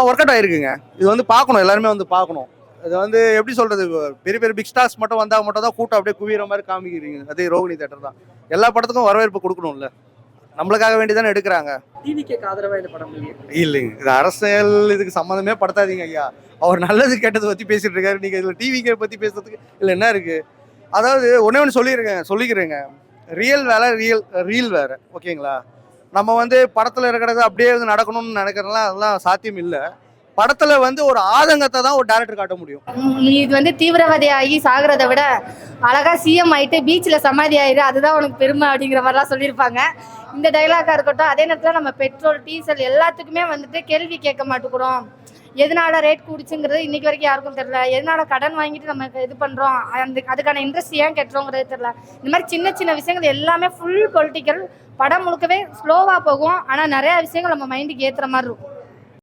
Work out ஆயிருக்குங்க. இது வந்து பார்க்கணும், எல்லாருமே வந்து பார்க்கணும். இது வந்து எப்படி சொல்றது, பெரிய பெரிய பிக் ஸ்டார்ஸ் மட்டும் வந்தா மட்டும் தான் கூட்டம் அப்படியே குவிகிற மாதிரி காமிக்கிறீங்க. அதே ரோகிணி தேட்டர் தான். எல்லா படத்துக்கும் வரவேற்பு கொடுக்கணும்ல. நம்மளுக்காக வேண்டி தானே எடுக்கிறாங்க. டிவிக்கு ஆதரவா இந்த படம் இல்லையே. இல்லைங்க, இது அரசியல் இதுக்கு சம்மந்தமே படுத்தாதீங்க ஐயா. அவர் நல்லது கெட்டது பத்தி பேசிட்டு இருக்காரு, நீங்க இதுல டிவிக்கே பத்தி பேசுறதுக்கு இல்ல என்ன இருக்கு. அதாவது ஒன்னே ஒன்று சொல்லிக்கிறேங்க. ரியல் வேலை, ரீல் வேற. ஓகேங்களா? நம்ம வந்து படத்துல இருக்கிறது அப்படியே வந்து நடக்கணும்னு நினைக்கிறதுலாம் அதெல்லாம் சாத்தியம் இல்லை. படத்துல வந்து ஒரு ஆதங்கத்தை தான் ஒரு டைரக்டர் காட்ட முடியும். இது வந்து தீவிரவாதி ஆகி சாகிறத விட அழகா சிஎம் ஆயிட்டு பீச்சில் சமாதி ஆயிரு, அதுதான் உனக்கு பெருமை அப்படிங்கிற மாதிரிலாம் சொல்லியிருப்பாங்க. இந்த டைலாக்காக இருக்கட்டும். அதே நேரத்தில் நம்ம பெட்ரோல் டீசல் எல்லாத்துக்குமே வந்துட்டு கேள்வி கேட்க மாட்டேங்கிறோம். எதனால ரேட் கூடிச்சுங்கிறது இன்னைக்கு வரைக்கும் யாருக்கும் தெரியல. எதனால கடன் வாங்கிட்டு நம்ம இது பண்ணுறோம், அதுக்கான இன்ட்ரெஸ்ட் ஏன் கட்டுறோங்கிறது தெரியல. இந்த மாதிரி சின்ன சின்ன விஷயங்கள் எல்லாமே ஃபுல் பொலிட்டிக்கல். படம் முழுக்கவே ஸ்லோவாக போகும், ஆனால் நிறையா விஷயங்கள் நம்ம மைண்டுக்கு ஏற்றுற மாதிரி இருக்கும்.